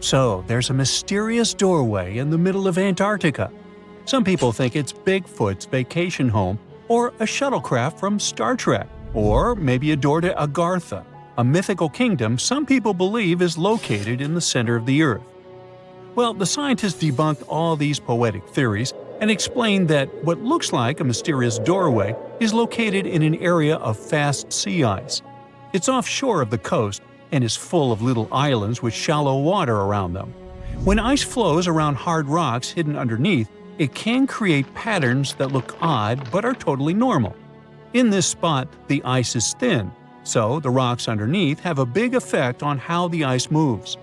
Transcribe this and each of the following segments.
So, there's a mysterious doorway in the middle of Antarctica. Some people think it's Bigfoot's vacation home, or a shuttlecraft from Star Trek, or maybe a door to Agartha, a mythical kingdom some people believe is located in the center of the Earth. Well, the scientists debunked all these poetic theories and explained that what looks like a mysterious doorway is located in an area of fast sea ice. It's offshore of the coast and is full of little islands with shallow water around them. When ice flows around hard rocks hidden underneath, it can create patterns that look odd but are totally normal. In this spot, the ice is thin, so the rocks underneath have a big effect on how the ice moves.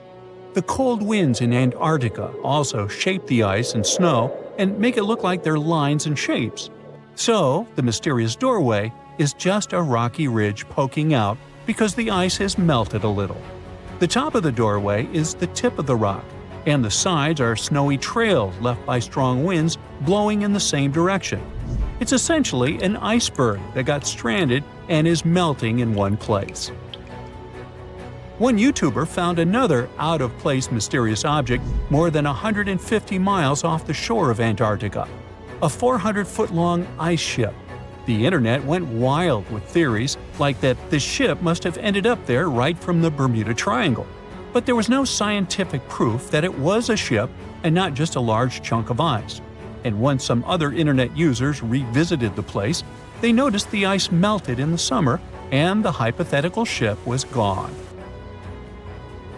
The cold winds in Antarctica also shape the ice and snow and make it look like they're lines and shapes. So, the mysterious doorway is just a rocky ridge poking out because the ice has melted a little. The top of the doorway is the tip of the rock, and the sides are snowy trails left by strong winds blowing in the same direction. It's essentially an iceberg that got stranded and is melting in one place. One YouTuber found another out-of-place mysterious object more than 150 miles off the shore of Antarctica, a 400-foot-long ice ship. The internet went wild with theories like that the ship must have ended up there right from the Bermuda Triangle. But there was no scientific proof that it was a ship and not just a large chunk of ice. And once some other internet users revisited the place, they noticed the ice melted in the summer and the hypothetical ship was gone.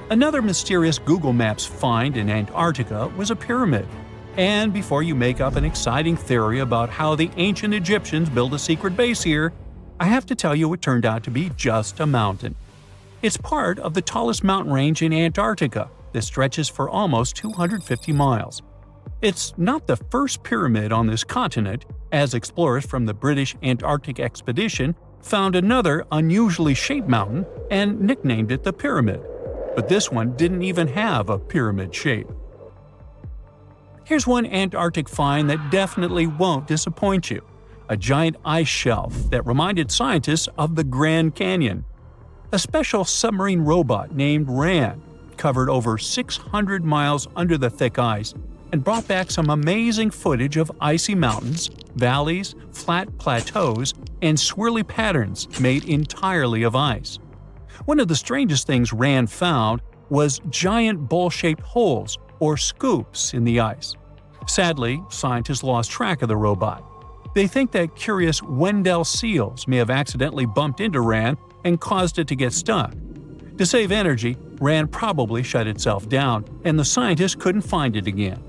Another mysterious Google Maps find in Antarctica was a pyramid. And before you make up an exciting theory about how the ancient Egyptians built a secret base here, I have to tell you it turned out to be just a mountain. It's part of the tallest mountain range in Antarctica that stretches for almost 250 miles. It's not the first pyramid on this continent, as explorers from the British Antarctic expedition found another unusually shaped mountain and nicknamed it the Pyramid. But this one didn't even have a pyramid shape. Here's one Antarctic find that definitely won't disappoint you: a giant ice shelf that reminded scientists of the Grand Canyon. A special submarine robot named RAN covered over 600 miles under the thick ice and brought back some amazing footage of icy mountains, valleys, flat plateaus, and swirly patterns made entirely of ice. One of the strangest things RAN found was giant bowl-shaped holes, or scoops, in the ice. Sadly, scientists lost track of the robot. They think that curious Weddell seals may have accidentally bumped into RAN and caused it to get stuck. To save energy, RAN probably shut itself down, and the scientists couldn't find it again.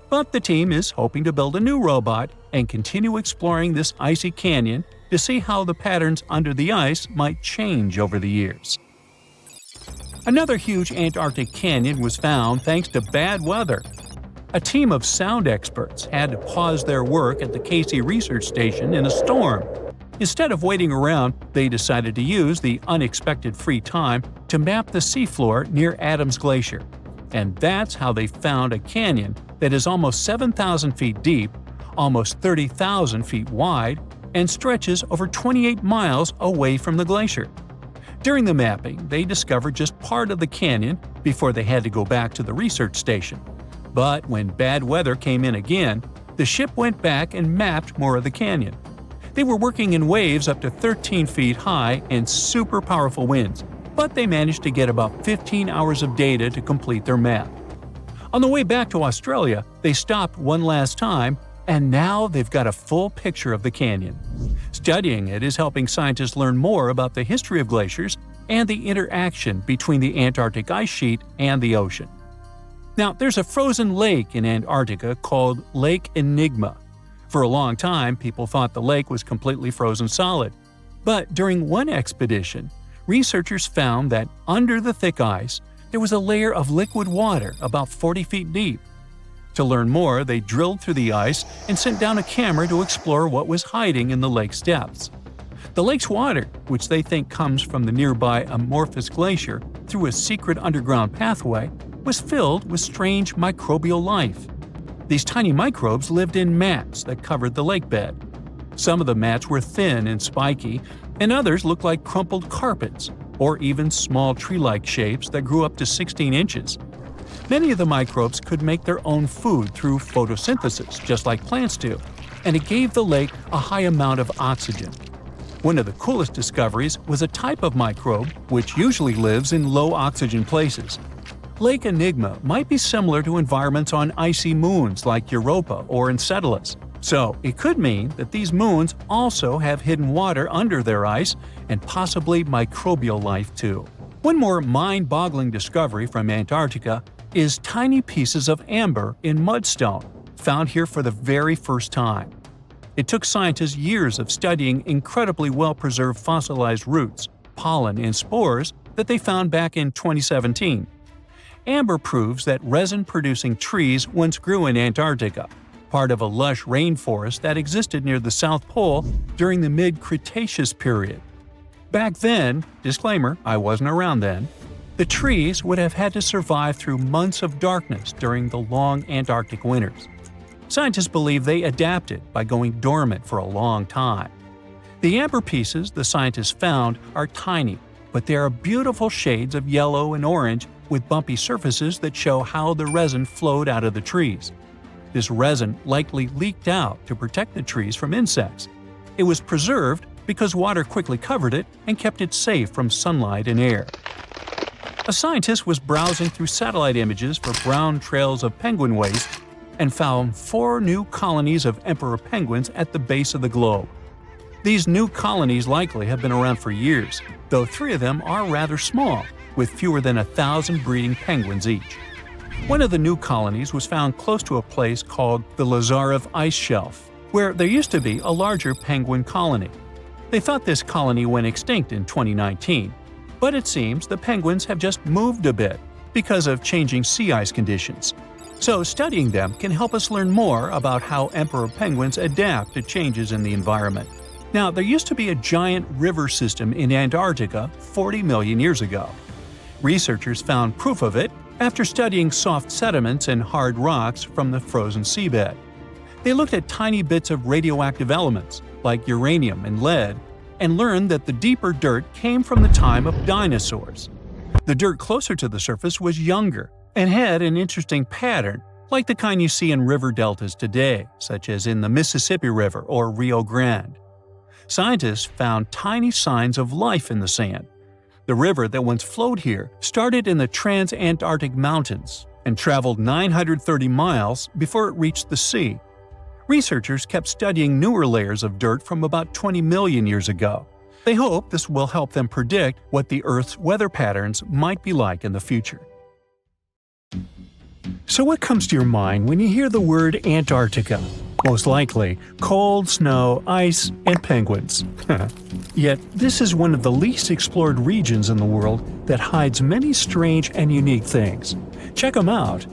But the team is hoping to build a new robot and continue exploring this icy canyon to see how the patterns under the ice might change over the years. Another huge Antarctic canyon was found thanks to bad weather. A team of sound experts had to pause their work at the Casey Research Station in a storm. Instead of waiting around, they decided to use the unexpected free time to map the seafloor near Adams Glacier. And that's how they found a canyon that is almost 7,000 feet deep, almost 30,000 feet wide, and stretches over 28 miles away from the glacier. During the mapping, they discovered just part of the canyon before they had to go back to the research station. But when bad weather came in again, the ship went back and mapped more of the canyon. They were working in waves up to 13 feet high and super powerful winds, but they managed to get about 15 hours of data to complete their map. On the way back to Australia, they stopped one last time, and now they've got a full picture of the canyon. Studying it is helping scientists learn more about the history of glaciers and the interaction between the Antarctic ice sheet and the ocean. Now, there's a frozen lake in Antarctica called Lake Enigma. For a long time, people thought the lake was completely frozen solid. But during one expedition, researchers found that under the thick ice, there was a layer of liquid water about 40 feet deep. To learn more, they drilled through the ice and sent down a camera to explore what was hiding in the lake's depths. The lake's water, which they think comes from the nearby amorphous glacier through a secret underground pathway, was filled with strange microbial life. These tiny microbes lived in mats that covered the lake bed. Some of the mats were thin and spiky, and others looked like crumpled carpets, or even small tree-like shapes that grew up to 16 inches. Many of the microbes could make their own food through photosynthesis, just like plants do, and it gave the lake a high amount of oxygen. One of the coolest discoveries was a type of microbe which usually lives in low-oxygen places. Lake Enigma might be similar to environments on icy moons like Europa or Enceladus, so it could mean that these moons also have hidden water under their ice and possibly microbial life too. One more mind-boggling discovery from Antarctica is tiny pieces of amber in mudstone, found here for the very first time. It took scientists years of studying incredibly well-preserved fossilized roots, pollen, and spores that they found back in 2017. Amber proves that resin-producing trees once grew in Antarctica, part of a lush rainforest that existed near the South Pole during the mid-Cretaceous period. Back then, disclaimer, I wasn't around then, the trees would have had to survive through months of darkness during the long Antarctic winters. Scientists believe they adapted by going dormant for a long time. The amber pieces the scientists found are tiny, but they are beautiful shades of yellow and orange with bumpy surfaces that show how the resin flowed out of the trees. This resin likely leaked out to protect the trees from insects. It was preserved because water quickly covered it and kept it safe from sunlight and air. A scientist was browsing through satellite images for brown trails of penguin waste and found 4 new colonies of emperor penguins at the base of the globe. These new colonies likely have been around for years, though 3 of them are rather small, with fewer than 1,000 breeding penguins each. One of the new colonies was found close to a place called the Lazarev Ice Shelf, where there used to be a larger penguin colony. They thought this colony went extinct in 2019, but it seems the penguins have just moved a bit because of changing sea ice conditions. So studying them can help us learn more about how emperor penguins adapt to changes in the environment. Now, there used to be a giant river system in Antarctica 40 million years ago. Researchers found proof of it after studying soft sediments and hard rocks from the frozen seabed. They looked at tiny bits of radioactive elements, like uranium and lead, and learned that the deeper dirt came from the time of dinosaurs. The dirt closer to the surface was younger and had an interesting pattern, like the kind you see in river deltas today, such as in the Mississippi River or Rio Grande. Scientists found tiny signs of life in the sand. The river that once flowed here started in the Trans-Antarctic Mountains and traveled 930 miles before it reached the sea. Researchers kept studying newer layers of dirt from about 20 million years ago. They hope this will help them predict what the Earth's weather patterns might be like in the future. So what comes to your mind when you hear the word Antarctica? Most likely, cold, snow, ice, and penguins. Yet, this is one of the least explored regions in the world that hides many strange and unique things. Check them out.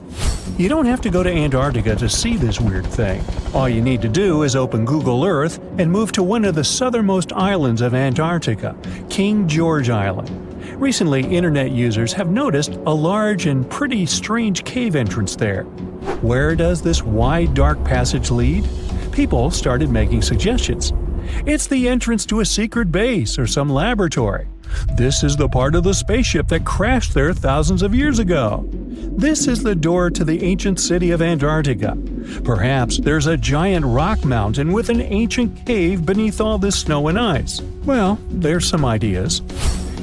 You don't have to go to Antarctica to see this weird thing. All you need to do is open Google Earth and move to one of the southernmost islands of Antarctica, King George Island. Recently, internet users have noticed a large and pretty strange cave entrance there. Where does this wide, dark passage lead? People started making suggestions. It's the entrance to a secret base or some laboratory. This is the part of the spaceship that crashed there thousands of years ago. This is the door to the ancient city of Antarctica. Perhaps there's a giant rock mountain with an ancient cave beneath all this snow and ice. Well, there's some ideas.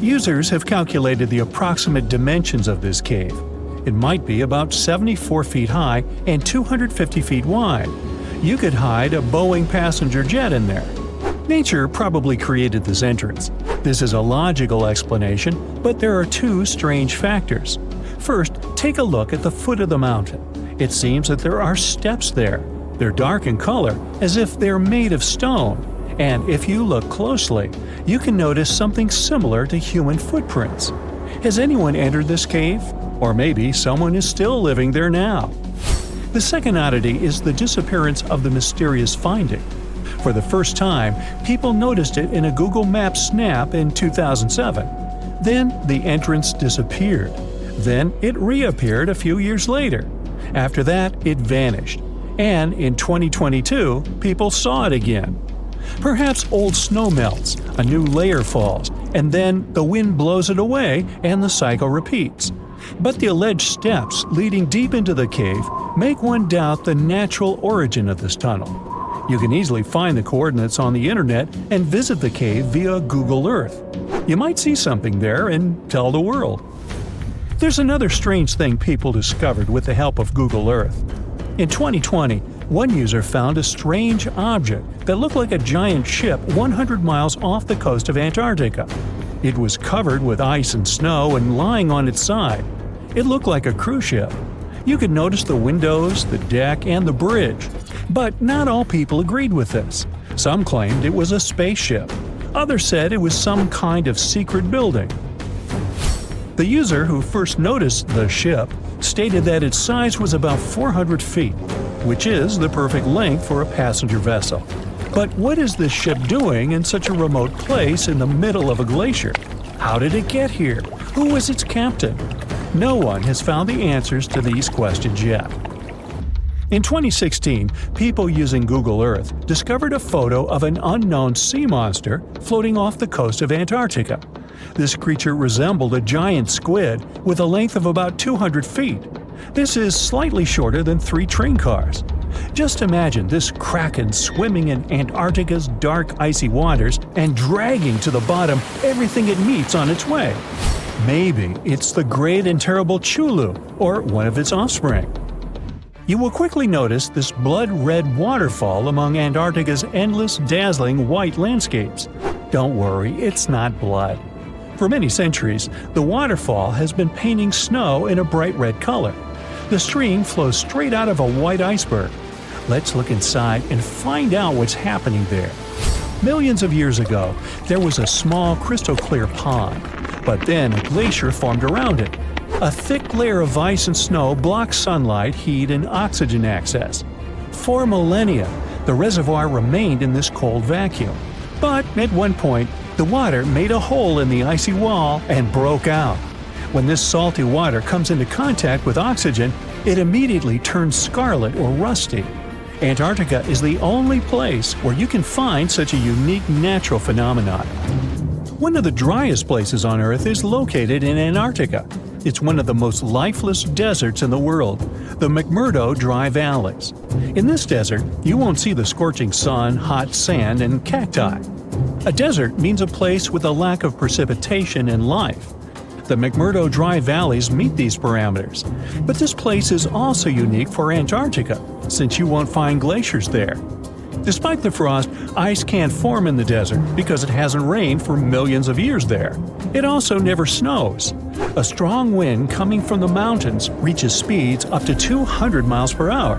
Users have calculated the approximate dimensions of this cave. It might be about 74 feet high and 250 feet wide. You could hide a Boeing passenger jet in there. Nature probably created this entrance. This is a logical explanation, but there are 2 strange factors. First, take a look at the foot of the mountain. It seems that there are steps there. They're dark in color, as if they're made of stone. And if you look closely, you can notice something similar to human footprints. Has anyone entered this cave? Or maybe someone is still living there now. The second oddity is the disappearance of the mysterious finding. For the first time, people noticed it in a Google Maps snap in 2007. Then the entrance disappeared. Then it reappeared a few years later. After that, it vanished. And in 2022, people saw it again. Perhaps old snow melts, a new layer falls, and then the wind blows it away and the cycle repeats. But the alleged steps leading deep into the cave make one doubt the natural origin of this tunnel. You can easily find the coordinates on the internet and visit the cave via Google Earth. You might see something there and tell the world. There's another strange thing people discovered with the help of Google Earth. In 2020, one user found a strange object that looked like a giant ship 100 miles off the coast of Antarctica. It was covered with ice and snow and lying on its side. It looked like a cruise ship. You could notice the windows, the deck, and the bridge. But not all people agreed with this. Some claimed it was a spaceship. Others said it was some kind of secret building. The user who first noticed the ship stated that its size was about 400 feet, which is the perfect length for a passenger vessel. But what is this ship doing in such a remote place in the middle of a glacier? How did it get here? Who was its captain? No one has found the answers to these questions yet. In 2016, people using Google Earth discovered a photo of an unknown sea monster floating off the coast of Antarctica. This creature resembled a giant squid with a length of about 200 feet. This is slightly shorter than 3 train cars. Just imagine this kraken swimming in Antarctica's dark, icy waters and dragging to the bottom everything it meets on its way. Maybe it's the great and terrible Chulu, or one of its offspring. You will quickly notice this blood-red waterfall among Antarctica's endless, dazzling white landscapes. Don't worry, it's not blood. For many centuries, the waterfall has been painting snow in a bright red color. The stream flows straight out of a white iceberg. Let's look inside and find out what's happening there. Millions of years ago, there was a small crystal-clear pond, but then a glacier formed around it. A thick layer of ice and snow blocks sunlight, heat, and oxygen access. For millennia, the reservoir remained in this cold vacuum. But at one point, the water made a hole in the icy wall and broke out. When this salty water comes into contact with oxygen, it immediately turns scarlet or rusty. Antarctica is the only place where you can find such a unique natural phenomenon. One of the driest places on Earth is located in Antarctica. It's one of the most lifeless deserts in the world, the McMurdo Dry Valleys. In this desert, you won't see the scorching sun, hot sand, and cacti. A desert means a place with a lack of precipitation and life. The McMurdo Dry Valleys meet these parameters. But this place is also unique for Antarctica, since you won't find glaciers there. Despite the frost, ice can't form in the desert because it hasn't rained for millions of years there. It also never snows. A strong wind coming from the mountains reaches speeds up to 200 miles per hour.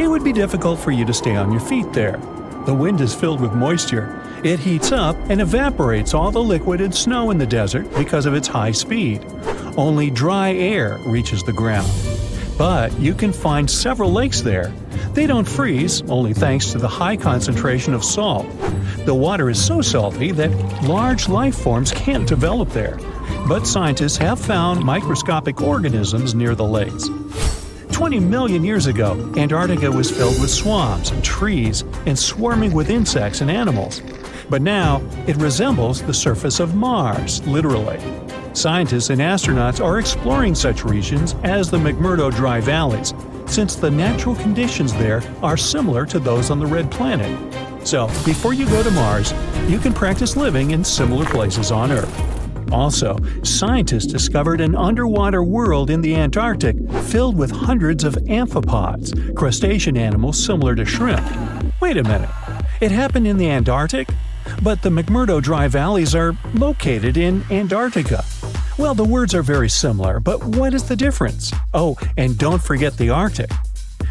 It would be difficult for you to stay on your feet there. The wind is filled with moisture. It heats up and evaporates all the liquid and snow in the desert because of its high speed. Only dry air reaches the ground. But you can find several lakes there. They don't freeze, only thanks to the high concentration of salt. The water is so salty that large life forms can't develop there. But scientists have found microscopic organisms near the lakes. 20 million years ago, Antarctica was filled with swamps and trees and swarming with insects and animals. But now, it resembles the surface of Mars, literally. Scientists and astronauts are exploring such regions as the McMurdo Dry Valleys, since the natural conditions there are similar to those on the Red Planet. So, before you go to Mars, you can practice living in similar places on Earth. Also, scientists discovered an underwater world in the Antarctic filled with hundreds of amphipods, crustacean animals similar to shrimp. Wait a minute, it happened in the Antarctic? But the McMurdo Dry Valleys are located in Antarctica. Well, the words are very similar, but what is the difference? Oh, and don't forget the Arctic.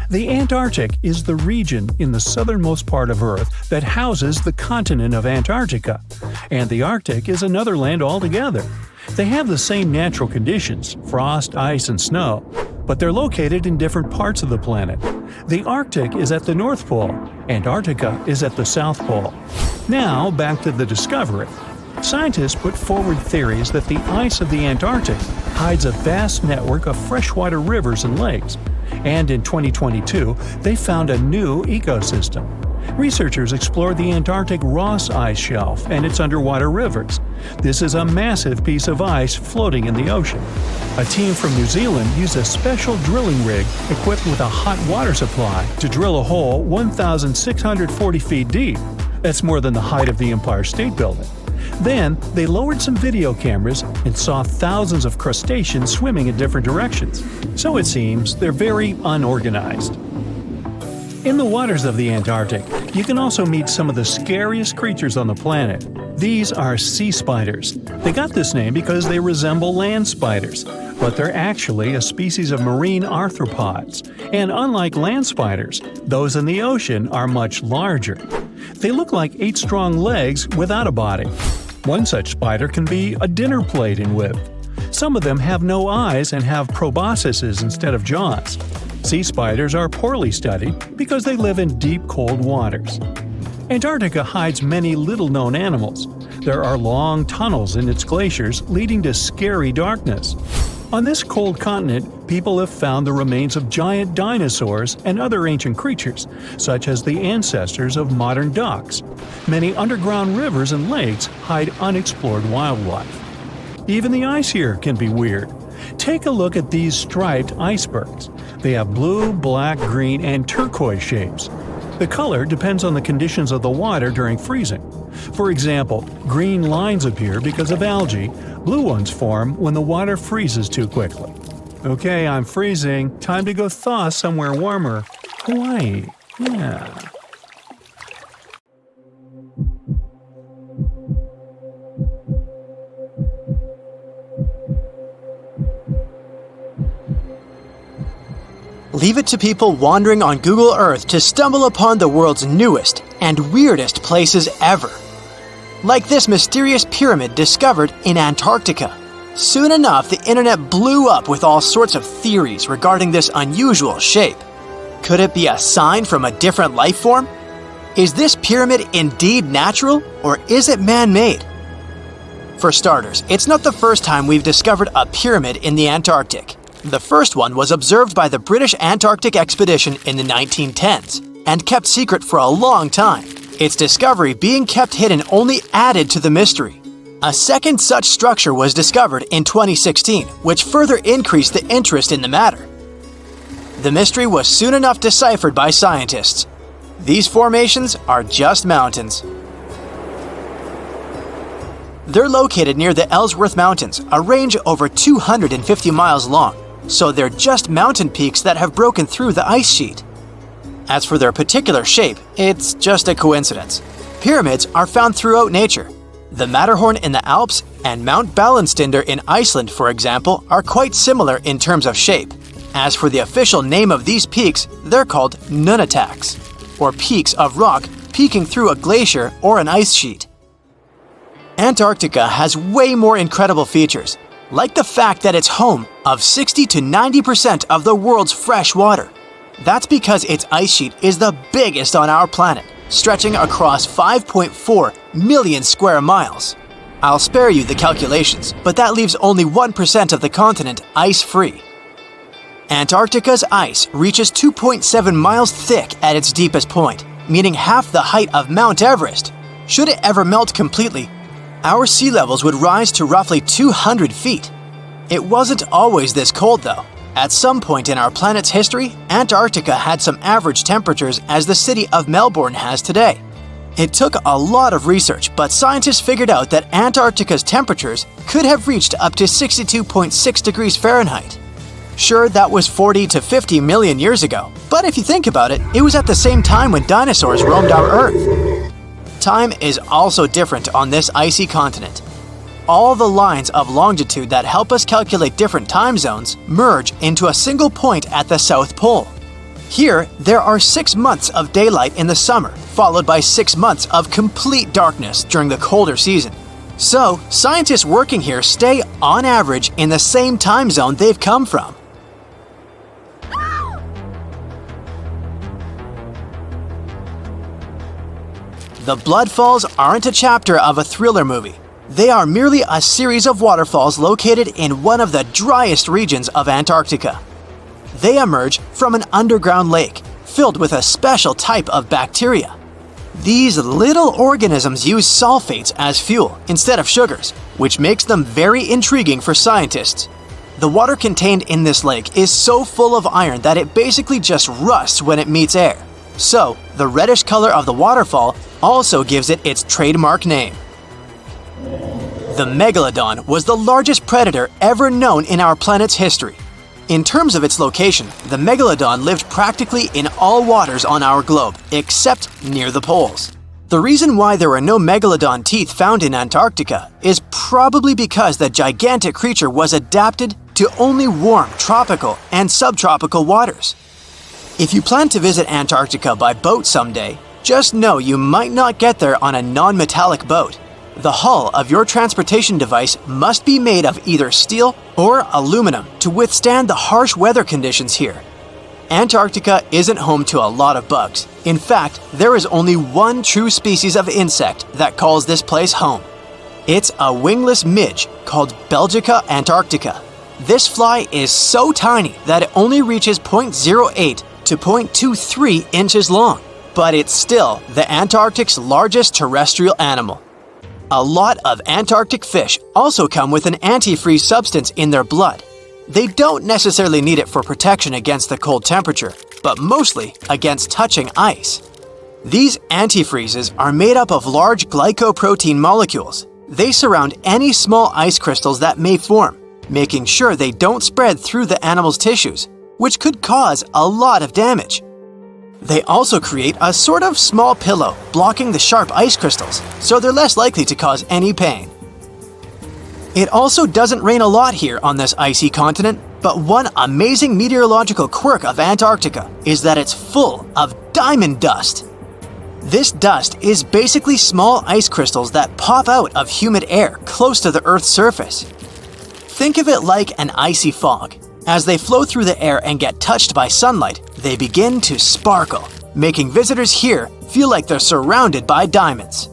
The Antarctic is the region in the southernmost part of Earth that houses the continent of Antarctica, and the Arctic is another land altogether. They have the same natural conditions, frost, ice, and snow, but they're located in different parts of the planet. The Arctic is at the North Pole, Antarctica is at the South Pole. Now, back to the discovery. Scientists put forward theories that the ice of the Antarctic hides a vast network of freshwater rivers and lakes. And in 2022, they found a new ecosystem. Researchers explored the Antarctic Ross ice shelf and its underwater rivers. This is a massive piece of ice floating in the ocean. A team from New Zealand used a special drilling rig equipped with a hot water supply to drill a hole 1,640 feet deep. That's more than the height of the Empire State Building. Then, they lowered some video cameras and saw thousands of crustaceans swimming in different directions. So it seems they're very unorganized. In the waters of the Antarctic, you can also meet some of the scariest creatures on the planet. These are sea spiders. They got this name because they resemble land spiders, but they're actually a species of marine arthropods. And unlike land spiders, those in the ocean are much larger. They look like 8 strong legs without a body. One such spider can be a dinner plate in width. Some of them have no eyes and have proboscises instead of jaws. Sea spiders are poorly studied because they live in deep, cold waters. Antarctica hides many little-known animals. There are long tunnels in its glaciers leading to scary darkness. On this cold continent, people have found the remains of giant dinosaurs and other ancient creatures, such as the ancestors of modern ducks. Many underground rivers and lakes hide unexplored wildlife. Even the ice here can be weird. Take a look at these striped icebergs. They have blue, black, green, and turquoise shapes. The color depends on the conditions of the water during freezing. For example, green lines appear because of algae. Blue ones form when the water freezes too quickly. Okay, I'm freezing. Time to go thaw somewhere warmer. Hawaii. Yeah. Leave it to people wandering on Google Earth to stumble upon the world's newest and weirdest places ever. Like this mysterious pyramid discovered in Antarctica. Soon enough, the internet blew up with all sorts of theories regarding this unusual shape. Could it be a sign from a different life form? Is this pyramid indeed natural, or is it man-made? For starters, it's not the first time we've discovered a pyramid in the Antarctic. The first one was observed by the British Antarctic expedition in the 1910s and kept secret for a long time. Its discovery being kept hidden only added to the mystery. A second such structure was discovered in 2016, which further increased the interest in the matter. The mystery was soon enough deciphered by scientists. These formations are just mountains. They're located near the Ellsworth Mountains, a range over 250 miles long. So they're just mountain peaks that have broken through the ice sheet. As for their particular shape, it's just a coincidence. Pyramids are found throughout nature. The Matterhorn in the Alps and Mount Ballenstinder in Iceland, for example, are quite similar in terms of shape. As for the official name of these peaks, they're called nunataks, or peaks of rock peeking through a glacier or an ice sheet. Antarctica has way more incredible features, like the fact that it's home of 60 to 90% of the world's fresh water. That's because its ice sheet is the biggest on our planet, stretching across 5.4 million square miles. I'll spare you the calculations, but that leaves only 1% of the continent ice-free. Antarctica's ice reaches 2.7 miles thick at its deepest point, meaning half the height of Mount Everest. Should it ever melt completely, our sea levels would rise to roughly 200 feet. It wasn't always this cold, though. At some point in our planet's history, Antarctica had some average temperatures as the city of Melbourne has today. It took a lot of research, but scientists figured out that Antarctica's temperatures could have reached up to 62.6 degrees Fahrenheit. Sure, that was 40 to 50 million years ago, but if you think about it, it was at the same time when dinosaurs roamed our Earth. Time is also different on this icy continent. All the lines of longitude that help us calculate different time zones merge into a single point at the South Pole. Here, there are 6 months of daylight in the summer, followed by 6 months of complete darkness during the colder season. So, scientists working here stay, on average, in the same time zone they've come from. The Blood Falls aren't a chapter of a thriller movie. They are merely a series of waterfalls located in one of the driest regions of Antarctica. They emerge from an underground lake filled with a special type of bacteria. These little organisms use sulfates as fuel instead of sugars, which makes them very intriguing for scientists. The water contained in this lake is so full of iron that it basically just rusts when it meets air. So, the reddish color of the waterfall also gives it its trademark name. The megalodon was the largest predator ever known in our planet's history. In terms of its location, the megalodon lived practically in all waters on our globe, except near the poles. The reason why there are no megalodon teeth found in Antarctica is probably because the gigantic creature was adapted to only warm tropical and subtropical waters. If you plan to visit Antarctica by boat someday, just know you might not get there on a non-metallic boat. The hull of your transportation device must be made of either steel or aluminum to withstand the harsh weather conditions here. Antarctica isn't home to a lot of bugs. In fact, there is only one true species of insect that calls this place home. It's a wingless midge called Belgica antarctica. This fly is so tiny that it only reaches 0.08 to 0.23 inches long, but it's still the Antarctic's largest terrestrial animal. A lot of Antarctic fish also come with an antifreeze substance in their blood. They don't necessarily need it for protection against the cold temperature, but mostly against touching ice. These antifreezes are made up of large glycoprotein molecules. They surround any small ice crystals that may form, making sure they don't spread through the animal's tissues, which could cause a lot of damage. They also create a sort of small pillow blocking the sharp ice crystals, so they're less likely to cause any pain. It also doesn't rain a lot here on this icy continent, but one amazing meteorological quirk of Antarctica is that it's full of diamond dust. This dust is basically small ice crystals that pop out of humid air close to the Earth's surface. Think of it like an icy fog. As they flow through the air and get touched by sunlight, they begin to sparkle, making visitors here feel like they're surrounded by diamonds.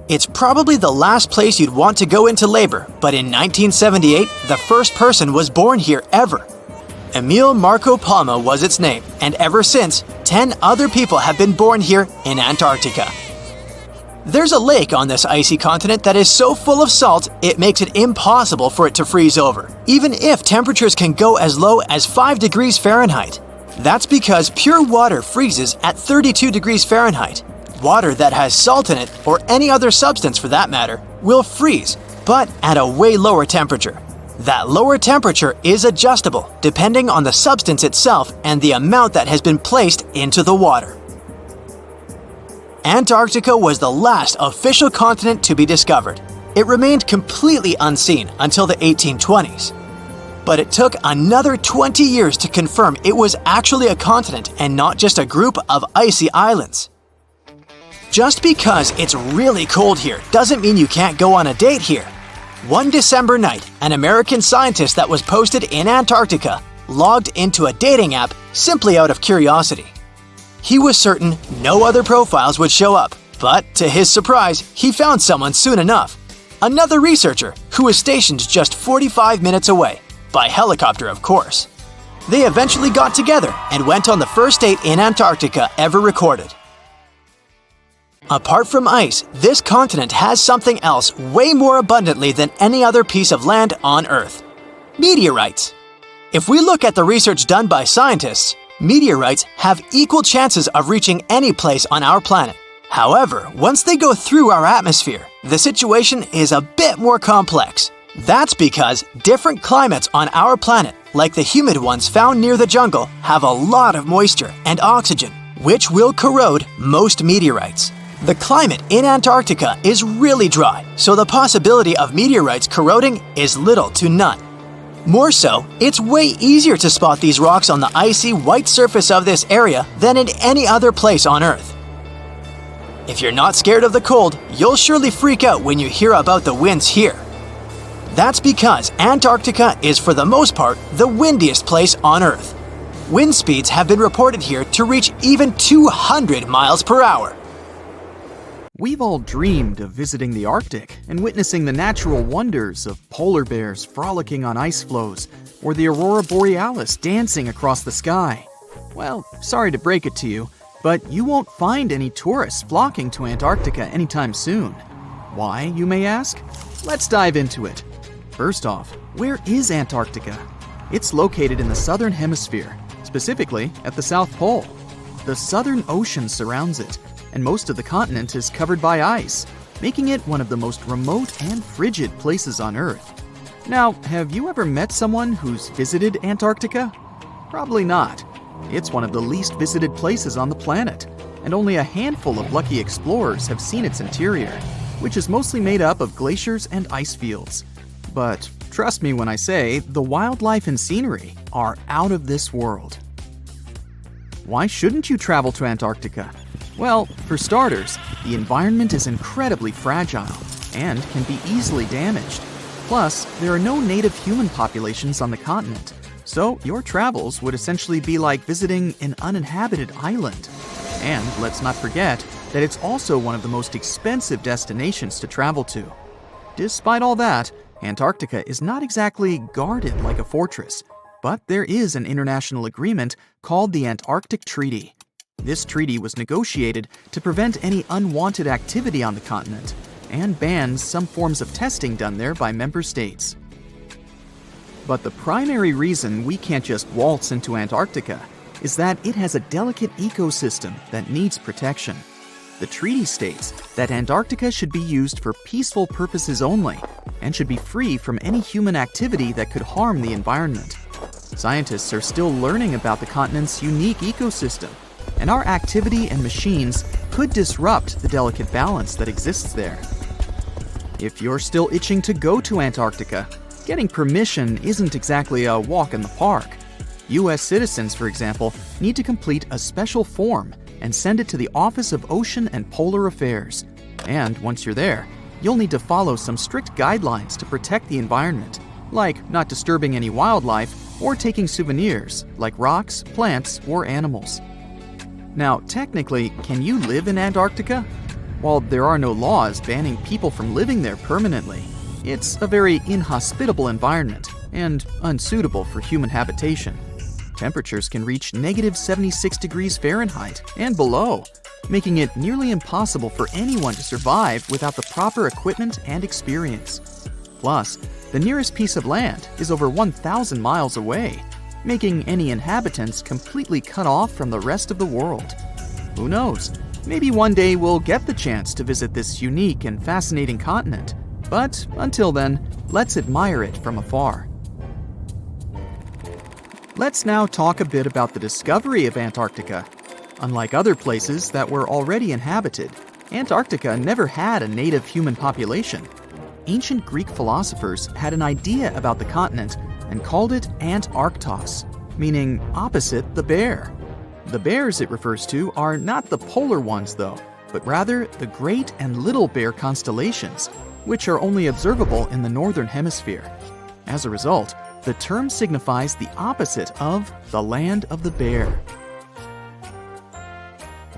It's probably the last place you'd want to go into labor, but in 1978, the first person was born here ever. Emil Marco Palma was its name, and ever since, 10 other people have been born here in Antarctica. There's a lake on this icy continent that is so full of salt, it makes it impossible for it to freeze over, even if temperatures can go as low as 5 degrees Fahrenheit. That's because pure water freezes at 32 degrees Fahrenheit. Water that has salt in it, or any other substance for that matter, will freeze, but at a way lower temperature. That lower temperature is adjustable depending on the substance itself and the amount that has been placed into the water. Antarctica was the last official continent to be discovered. It remained completely unseen until the 1820s. But it took another 20 years to confirm it was actually a continent and not just a group of icy islands. Just because it's really cold here doesn't mean you can't go on a date here. One December night, an American scientist that was posted in Antarctica logged into a dating app simply out of curiosity. He was certain no other profiles would show up, but to his surprise, he found someone soon enough. Another researcher who was stationed just 45 minutes away, by helicopter of course. They eventually got together and went on the first date in Antarctica ever recorded. Apart from ice, this continent has something else way more abundantly than any other piece of land on Earth: meteorites. If we look at the research done by scientists, meteorites have equal chances of reaching any place on our planet. However, once they go through our atmosphere, the situation is a bit more complex. That's because different climates on our planet, like the humid ones found near the jungle, have a lot of moisture and oxygen, which will corrode most meteorites. The climate in Antarctica is really dry, so the possibility of meteorites corroding is little to none. More so, it's way easier to spot these rocks on the icy white surface of this area than in any other place on Earth. If you're not scared of the cold, you'll surely freak out when you hear about the winds here. That's because Antarctica is for the most part the windiest place on Earth. Wind speeds have been reported here to reach even 200 miles per hour. We've all dreamed of visiting the Arctic and witnessing the natural wonders of polar bears frolicking on ice floes or the aurora borealis dancing across the sky. Well, sorry to break it to you, But you won't find any tourists flocking to Antarctica anytime soon. Why, you may ask? Let's dive into it. First off, where is Antarctica? It's located in the southern hemisphere, specifically at the South Pole. The Southern Ocean surrounds it, and most of the continent is covered by ice, making it one of the most remote and frigid places on Earth. Now, have you ever met someone who's visited Antarctica? Probably not. It's one of the least visited places on the planet, and only a handful of lucky explorers have seen its interior, which is mostly made up of glaciers and ice fields. But trust me when I say the wildlife and scenery are out of this world. Why shouldn't you travel to Antarctica? Well, for starters, the environment is incredibly fragile and can be easily damaged. Plus, there are no native human populations on the continent, so your travels would essentially be like visiting an uninhabited island. And let's not forget that it's also one of the most expensive destinations to travel to. Despite all that, Antarctica is not exactly guarded like a fortress, but there is an international agreement called the Antarctic Treaty. This treaty was negotiated to prevent any unwanted activity on the continent and bans some forms of testing done there by member states. But the primary reason we can't just waltz into Antarctica is that it has a delicate ecosystem that needs protection. The treaty states that Antarctica should be used for peaceful purposes only and should be free from any human activity that could harm the environment. Scientists are still learning about the continent's unique ecosystem, and our activity and machines could disrupt the delicate balance that exists there. If you're still itching to go to Antarctica, getting permission isn't exactly a walk in the park. U.S. citizens, for example, need to complete a special form and send it to the Office of Ocean and Polar Affairs. And once you're there, you'll need to follow some strict guidelines to protect the environment, like not disturbing any wildlife or taking souvenirs like rocks, plants, or animals. Now, technically, can you live in Antarctica? While there are no laws banning people from living there permanently, it's a very inhospitable environment and unsuitable for human habitation. Temperatures can reach -76 degrees Fahrenheit and below, making it nearly impossible for anyone to survive without the proper equipment and experience. Plus, the nearest piece of land is over 1,000 miles away, making any inhabitants completely cut off from the rest of the world. Who knows? Maybe one day we'll get the chance to visit this unique and fascinating continent. But until then, let's admire it from afar. Let's now talk a bit about the discovery of Antarctica. Unlike other places that were already inhabited, Antarctica never had a native human population. Ancient Greek philosophers had an idea about the continent and called it Antarctos, meaning opposite the bear. The bears it refers to are not the polar ones though, but rather the Great and Little Bear constellations, which are only observable in the northern hemisphere. As a result, the term signifies the opposite of the land of the bear.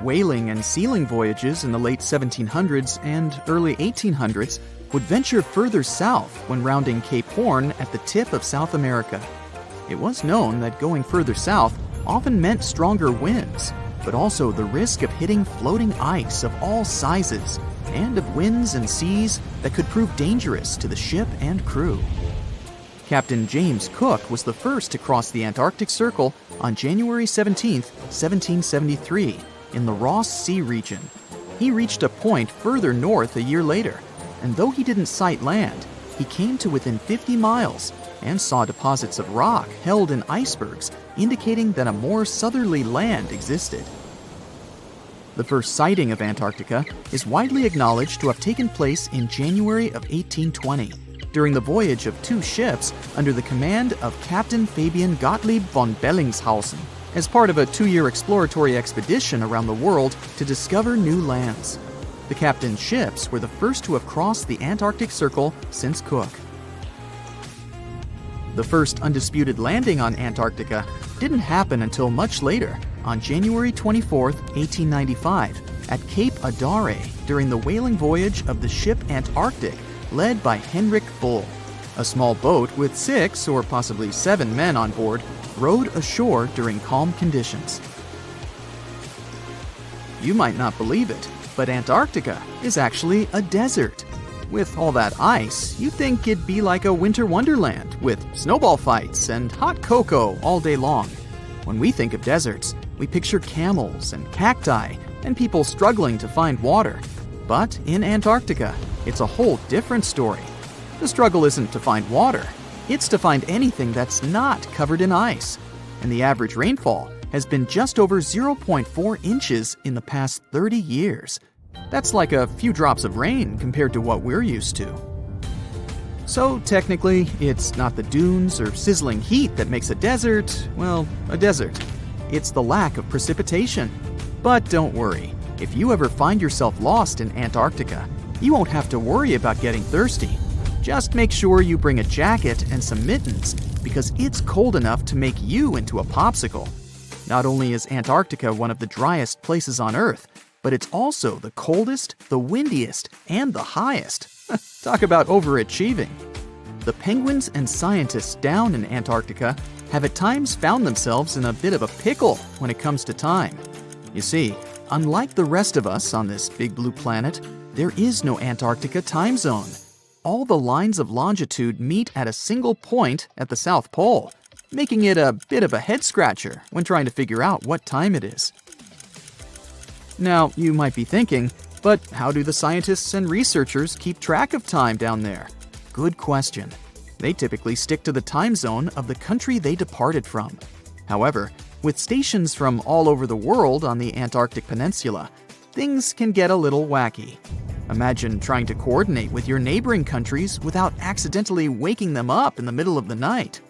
Whaling and sealing voyages in the late 1700s and early 1800s would venture further south when rounding Cape Horn at the tip of South America. It was known that going further south often meant stronger winds, but also the risk of hitting floating ice of all sizes and of winds and seas that could prove dangerous to the ship and crew. Captain James Cook was the first to cross the Antarctic Circle on January 17, 1773, in the Ross Sea region. He reached a point further north a year later, and though he didn't sight land, he came to within 50 miles and saw deposits of rock held in icebergs, indicating that a more southerly land existed. The first sighting of Antarctica is widely acknowledged to have taken place in January of 1820, during the voyage of two ships under the command of Captain Fabian Gottlieb von Bellingshausen, as part of a 2-year exploratory expedition around the world to discover new lands. The captain's ships were the first to have crossed the Antarctic Circle since Cook. The first undisputed landing on Antarctica didn't happen until much later, on January 24, 1895, at Cape Adare during the whaling voyage of the ship Antarctic, led by Henrik Bull. A small boat with 6 or possibly 7 men on board rowed ashore during calm conditions. You might not believe it, but Antarctica is actually a desert. With all that ice, you'd think it'd be like a winter wonderland with snowball fights and hot cocoa all day long. When we think of deserts, we picture camels and cacti and people struggling to find water. But in Antarctica, it's a whole different story. The struggle isn't to find water, it's to find anything that's not covered in ice. And the average rainfall has been just over 0.4 inches in the past 30 years. That's like a few drops of rain compared to what we're used to. So technically, it's not the dunes or sizzling heat that makes a desert, well, a desert. It's the lack of precipitation. But don't worry, if you ever find yourself lost in Antarctica, you won't have to worry about getting thirsty. Just make sure you bring a jacket and some mittens, because it's cold enough to make you into a popsicle. Not only is Antarctica one of the driest places on Earth, but it's also the coldest, the windiest, and the highest. Talk about overachieving. The penguins and scientists down in Antarctica have at times found themselves in a bit of a pickle when it comes to time. You see, unlike the rest of us on this big blue planet, there is no Antarctica time zone. All the lines of longitude meet at a single point at the South Pole, making it a bit of a head-scratcher when trying to figure out what time it is. Now, you might be thinking, but how do the scientists and researchers keep track of time down there? Good question. They typically stick to the time zone of the country they departed from. However, with stations from all over the world on the Antarctic Peninsula, things can get a little wacky. Imagine trying to coordinate with your neighboring countries without accidentally waking them up in the middle of the night.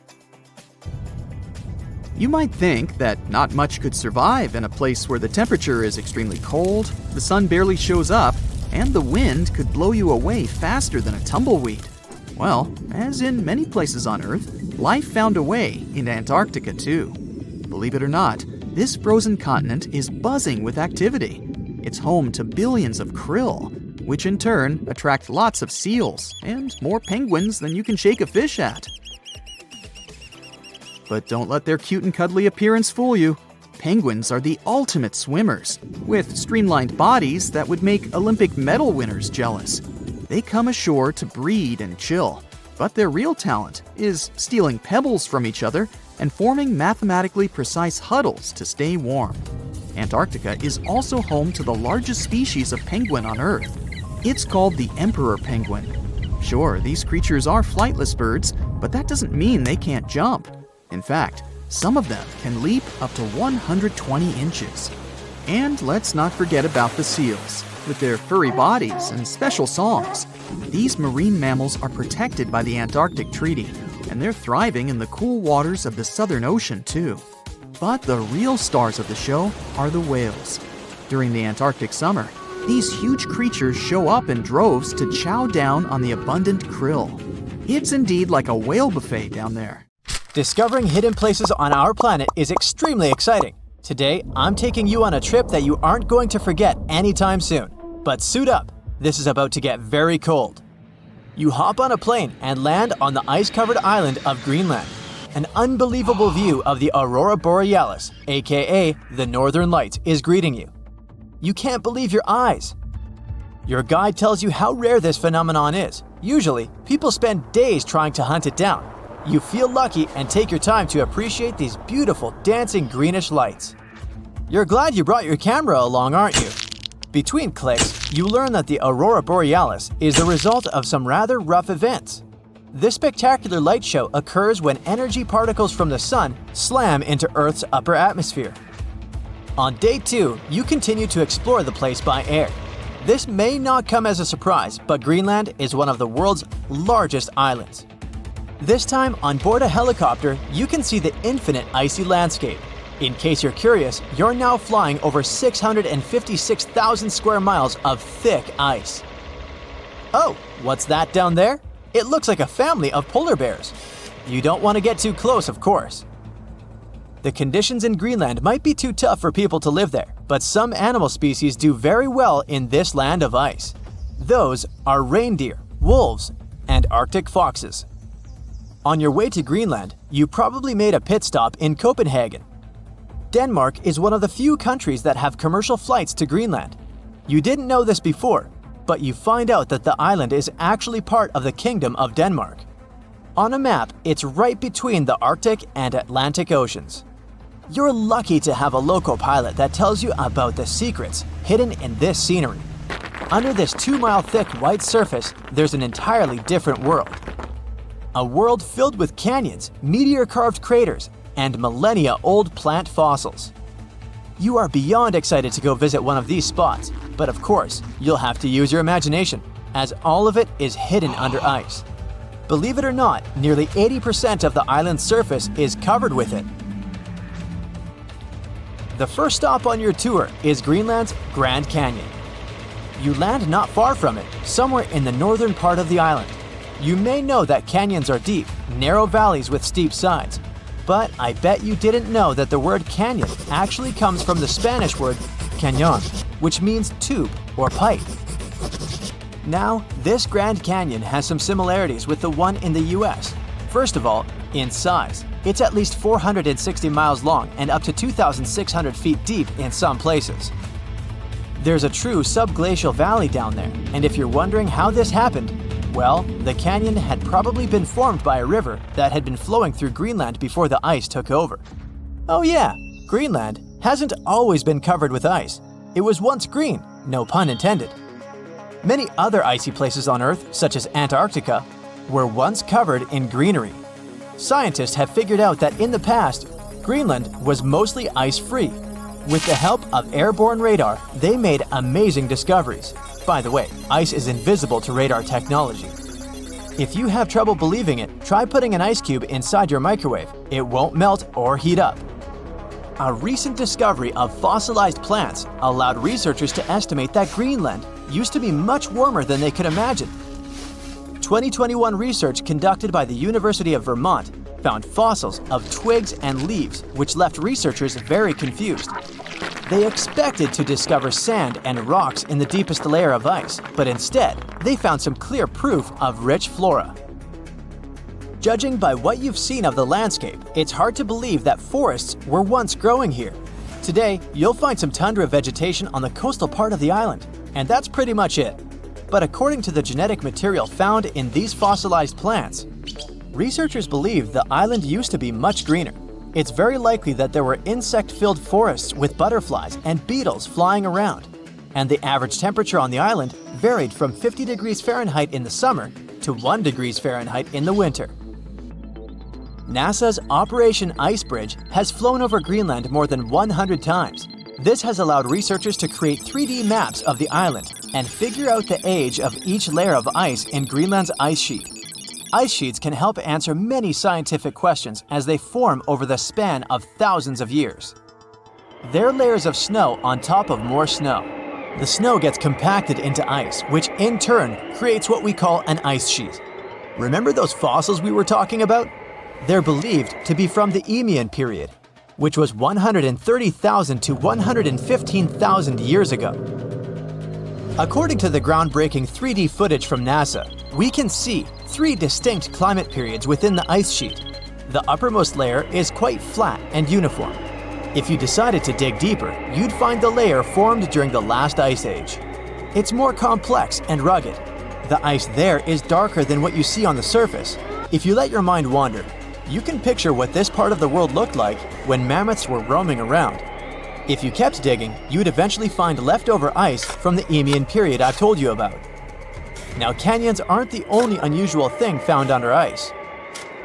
You might think that not much could survive in a place where the temperature is extremely cold, the sun barely shows up, and the wind could blow you away faster than a tumbleweed. Well, as in many places on Earth, life found a way in Antarctica too. Believe it or not, this frozen continent is buzzing with activity. It's home to billions of krill, which in turn attract lots of seals and more penguins than you can shake a fish at. But don't let their cute and cuddly appearance fool you. Penguins are the ultimate swimmers, with streamlined bodies that would make Olympic medal winners jealous. They come ashore to breed and chill, but their real talent is stealing pebbles from each other and forming mathematically precise huddles to stay warm. Antarctica is also home to the largest species of penguin on Earth. It's called the emperor penguin. Sure, these creatures are flightless birds, but that doesn't mean they can't jump. In fact, some of them can leap up to 120 inches. And let's not forget about the seals. With their furry bodies and special songs, these marine mammals are protected by the Antarctic Treaty, and they're thriving in the cool waters of the Southern Ocean too. But the real stars of the show are the whales. During the Antarctic summer, these huge creatures show up in droves to chow down on the abundant krill. It's indeed like a whale buffet down there. Discovering hidden places on our planet is extremely exciting. Today, I'm taking you on a trip that you aren't going to forget anytime soon. But suit up, this is about to get very cold. You hop on a plane and land on the ice-covered island of Greenland. An unbelievable view of the Aurora Borealis, aka the Northern Lights, is greeting you. You can't believe your eyes. Your guide tells you how rare this phenomenon is. Usually, people spend days trying to hunt it down. You feel lucky and take your time to appreciate these beautiful dancing greenish lights. You're glad you brought your camera along, aren't you? Between clicks, you learn that the Aurora Borealis is the result of some rather rough events. This spectacular light show occurs when energy particles from the sun slam into Earth's upper atmosphere. On day 2, you continue to explore the place by air. This may not come as a surprise, but Greenland is one of the world's largest islands. This time, on board a helicopter, you can see the infinite icy landscape. In case you're curious, you're now flying over 656,000 square miles of thick ice. Oh, what's that down there? It looks like a family of polar bears. You don't want to get too close, of course. The conditions in Greenland might be too tough for people to live there, but some animal species do very well in this land of ice. Those are reindeer, wolves, and Arctic foxes. On your way to Greenland, you probably made a pit stop in Copenhagen. Denmark is one of the few countries that have commercial flights to Greenland. You didn't know this before, but you find out that the island is actually part of the Kingdom of Denmark. On a map, it's right between the Arctic and Atlantic Oceans. You're lucky to have a local pilot that tells you about the secrets hidden in this scenery. Under this 2-mile thick white surface, there's an entirely different world. A world filled with canyons, meteor-carved craters, and millennia-old plant fossils. You are beyond excited to go visit one of these spots, but of course, you'll have to use your imagination, as all of it is hidden under ice. Believe it or not, nearly 80% of the island's surface is covered with it. The first stop on your tour is Greenland's Grand Canyon. You land not far from it, somewhere in the northern part of the island. You may know that canyons are deep, narrow valleys with steep sides, but I bet you didn't know that the word canyon actually comes from the Spanish word cañón, which means tube or pipe. Now, this Grand Canyon has some similarities with the one in the US. First of all, in size. It's at least 460 miles long and up to 2,600 feet deep in some places. There's a true subglacial valley down there, and if you're wondering how this happened, well, the canyon had probably been formed by a river that had been flowing through Greenland before the ice took over. Oh yeah, Greenland hasn't always been covered with ice. It was once green, no pun intended. Many other icy places on Earth, such as Antarctica, were once covered in greenery. Scientists have figured out that in the past, Greenland was mostly ice-free. With the help of airborne radar, they made amazing discoveries. By the way, ice is invisible to radar technology. If you have trouble believing it, try putting an ice cube inside your microwave. It won't melt or heat up. A recent discovery of fossilized plants allowed researchers to estimate that Greenland used to be much warmer than they could imagine. 2021 research conducted by the University of Vermont found fossils of twigs and leaves, which left researchers very confused. They expected to discover sand and rocks in the deepest layer of ice, but instead, they found some clear proof of rich flora. Judging by what you've seen of the landscape, it's hard to believe that forests were once growing here. Today, you'll find some tundra vegetation on the coastal part of the island, and that's pretty much it. But according to the genetic material found in these fossilized plants, researchers believe the island used to be much greener. It's very likely that there were insect-filled forests with butterflies and beetles flying around, and the average temperature on the island varied from 50 degrees Fahrenheit in the summer to 1 degrees Fahrenheit in the winter. NASA's Operation Ice Bridge has flown over Greenland more than 100 times. This has allowed researchers to create 3D maps of the island and figure out the age of each layer of ice in Greenland's ice sheet. Ice sheets can help answer many scientific questions as they form over the span of thousands of years. They're layers of snow on top of more snow. The snow gets compacted into ice, which in turn creates what we call an ice sheet. Remember those fossils we were talking about? They're believed to be from the Eemian period, which was 130,000 to 115,000 years ago. According to the groundbreaking 3D footage from NASA, we can see 3 distinct climate periods within the ice sheet. The uppermost layer is quite flat and uniform. If you decided to dig deeper, you'd find the layer formed during the last ice age. It's more complex and rugged. The ice there is darker than what you see on the surface. If you let your mind wander, you can picture what this part of the world looked like when mammoths were roaming around. If you kept digging, you'd eventually find leftover ice from the Eemian period I've told you about. Now, canyons aren't the only unusual thing found under ice.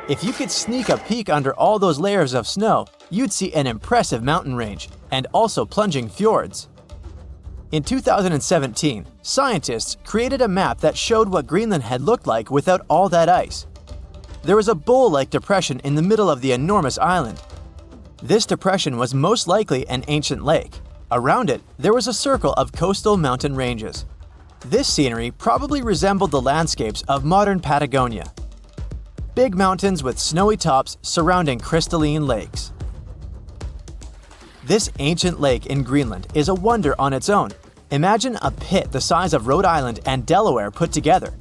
If you could sneak a peek under all those layers of snow, you'd see an impressive mountain range and also plunging fjords. In 2017, scientists created a map that showed what Greenland had looked like without all that ice. There was a bowl-like depression in the middle of the enormous island. This depression was most likely an ancient lake. Around it, there was a circle of coastal mountain ranges. This scenery probably resembled the landscapes of modern Patagonia. Big mountains with snowy tops surrounding crystalline lakes. This ancient lake in Greenland is a wonder on its own. Imagine a pit the size of Rhode Island and Delaware put together.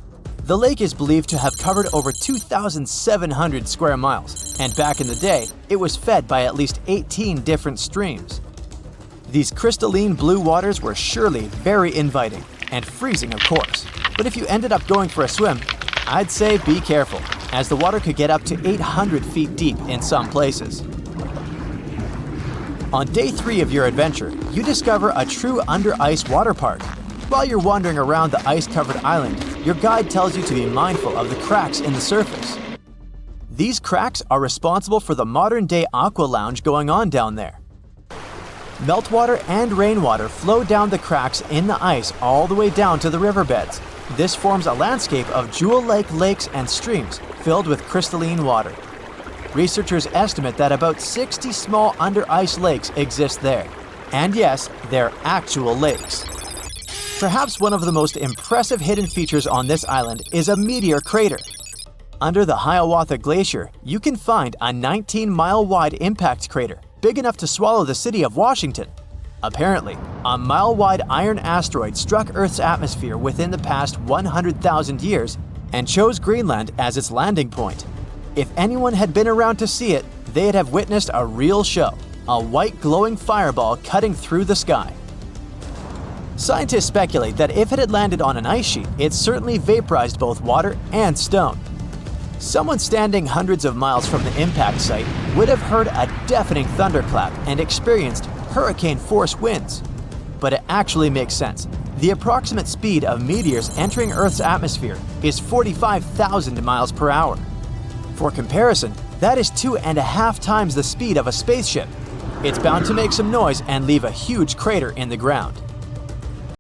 The lake is believed to have covered over 2,700 square miles, and back in the day, it was fed by at least 18 different streams. These crystalline blue waters were surely very inviting, and freezing of course. But if you ended up going for a swim, I'd say be careful, as the water could get up to 800 feet deep in some places. On day 3 of your adventure, you discover a true under-ice water park. While you're wandering around the ice-covered island, your guide tells you to be mindful of the cracks in the surface. These cracks are responsible for the modern-day aqua lounge going on down there. Meltwater and rainwater flow down the cracks in the ice all the way down to the riverbeds. This forms a landscape of jewel-like lakes and streams filled with crystalline water. Researchers estimate that about 60 small under-ice lakes exist there. And yes, they're actual lakes. Perhaps one of the most impressive hidden features on this island is a meteor crater. Under the Hiawatha Glacier, you can find a 19-mile-wide impact crater, big enough to swallow the city of Washington. Apparently, a mile-wide iron asteroid struck Earth's atmosphere within the past 100,000 years and chose Greenland as its landing point. If anyone had been around to see it, they'd have witnessed a real show, a white glowing fireball cutting through the sky. Scientists speculate that if it had landed on an ice sheet, it certainly vaporized both water and stone. Someone standing hundreds of miles from the impact site would have heard a deafening thunderclap and experienced hurricane-force winds. But it actually makes sense. The approximate speed of meteors entering Earth's atmosphere is 45,000 miles per hour. For comparison, that is 2.5 times the speed of a spaceship. It's bound to make some noise and leave a huge crater in the ground.